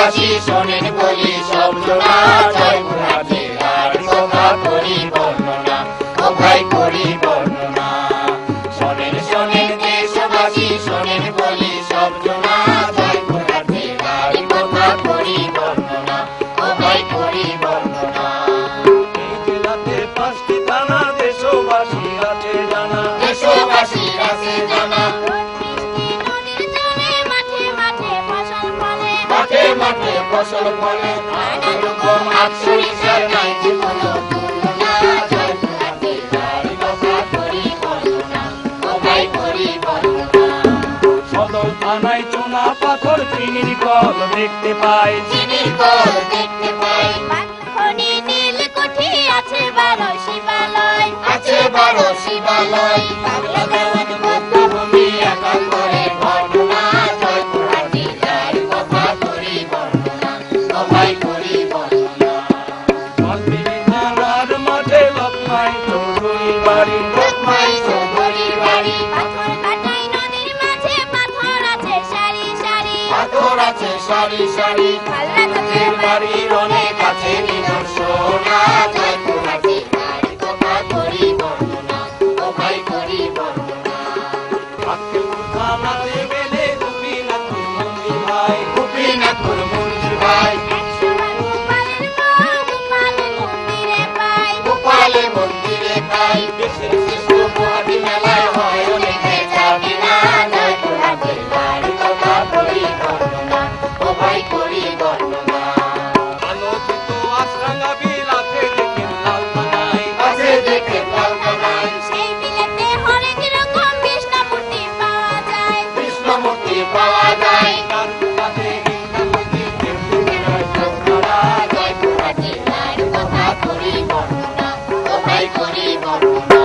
দেশবাসী শোনেন বলি সব জোড়া, জয়পুরহাটের হাট কথা করি বর্ণনা, ও ভাই করি বর্ণনা। শোনেন শোনেন দেশবাসী শোনেন বলি সব জোড়া, জয়পুরহাটের হাট কথা করি বর্ণনা, ও ভাই করি বর্ণনা। এই জেলাতে 5টি থানা, দেশবাসীর আছে জানা, দেশবাসীর আছে জানা। মাঠে মাঠে ফসল ফলে, নানা রকম আট-সরিষার নাই যে কোনো তুলনা, জয়পুরহাটের হাট কথা করি বর্ণনা, ও ভাই করি বর্ণনা। সদর থানায় চুনা পাথর, চিনির কল দেখতে পাই, চিনির কল দেখতে পাই। আছে 12 শিবালয়, আছে 12 শিবালয়। বাংলা দেওয়ান বধ্যভূমি একাল করে বর্ণনা, জয়পুরহাটের হাট কথা করি বর্ণনা, ও ভাই করি বর্ণনা। মালবিড়ি থানার মাঠে লক্ষ্মাই চৌধুরীর বাড়ি, লোকমাই চৌধুরীর বাড়ি। পাথর কাটাই নদীর মাঝে পাথর আছে সারি সারি, পাথর আছে সারি সারি। পাল্লা চোখের বাড়ির অনেক আছে নিদর্শনা, জয়পুরহাটের হাট কথা করি বর্ণনা, ও ভাই করি বর্ণনা। আক্কেলপুর থানাতে গেলে গোপীনাথপুর মন্দির ভাই, গোপীনাথপুর মন্দির ভাই। 100 বার গোপালের বউ, গোপালের মন্দিরে পাই, গোপালে মন্দিরে পাই। দেশের শ্রেষ্ঠ গুয়াহাটি মেলায় হয় অনেক বেচা কিনা, জয়পুরহাটের হাট কথা করি বর্ণনা, ও ভাই করি বর্ণনা। আলোচিত আশ্রাঙ্গা বিল আছে দেখেন লালকানায়, আছে দেখে লালকানায়। সেই বিলেতে হরেক রকম কৃষ্ণমূর্তি পাওয়া যায়, কৃষ্ণমূর্তি পাওয়া যায়। তার কাছে হিন্দু মন্দির দেখতে বেড়ায় বর্ণনা, জয়পুরহাটের হাট কথা করি বর্ণনা, ও ভাই করি বর্ণনা।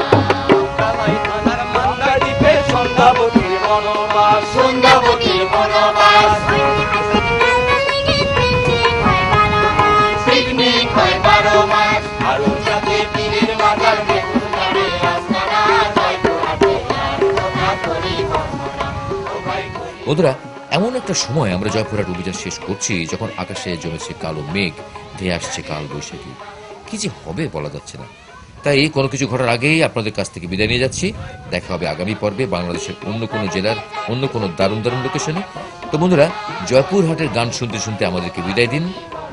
কালাই থানার মান্দার দ্বীপে সন্ধ্যাবতীর বনবাস, সন্ধ্যাবতীর বনবাস। ঐতিহাসিক মেলা লেগে পিকনিক হয় 12 মাস, পিকনিক হয় 12 মাস। আরো সাথে পীরের মাজার বেগুন নামে আস্তানা, জয়পুরহাটের হাট কথা করি বর্ণনা, ও ভাই করি। বন্ধুরা, এমন একটা সময় আমরা জয়পুরহাট অভিযান শেষ করছি যখন আকাশে জমেছে কালো মেঘ, ধেয়ে আসছে কাল বৈশাখী। কি যে হবে বলা যাচ্ছে না। তাই কোনো কিছু ঘটার আগেই আপনাদের কাছ থেকে বিদায় নিয়ে যাচ্ছি। দেখা হবে আগামী পর্বে বাংলাদেশের অন্য কোনো জেলার অন্য কোনো দারুণ দারুণ লোকেশনে। তো বন্ধুরা, জয়পুরহাটের গান শুনতে শুনতে আমাদেরকে বিদায় দিন।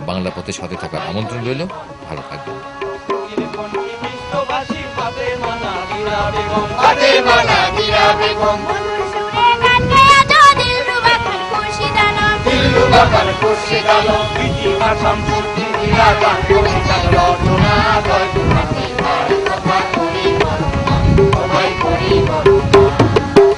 বাংলা পথের সাথে থাকার আমন্ত্রণ রইল। ভালো থাকবেন। বিশ্ববাসী ফাতেমা নাদিরা বেগম, ফাতেমা নাদিরা বেগম। মধুর সুরে গান গায়া যা দিলরুবা খান খুরশিদ আলম, দিলরুবা খান খুরশিদ আলম। ইতিহাস সম্পত্তি ইরা গান কবিতার রচনা, জয়পুরহাটের হাট কথা করি বর্ণনা, ও ভাই করি বর্ণনা।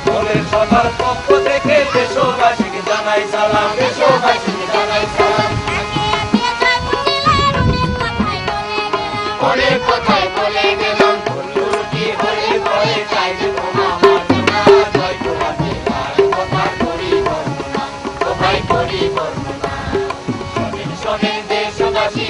দলের সবার পক্ষ থেকে দেশবাসীকে জানাই সালাম, দেশবাসীকে জানাই সালাম। একে একে জয়পুর জেলার অনেক কথাই বলে গেলাম, অনেক কথাই বলে গেলাম। বন্ধুটি হলে পরে চাইবে তোমার মাঝনা, জয়পুরহাটের হাট কথা করি বর্ণনা, ও ভাই করি বর্ণনা। শোনেন শোনেন দেশবাসী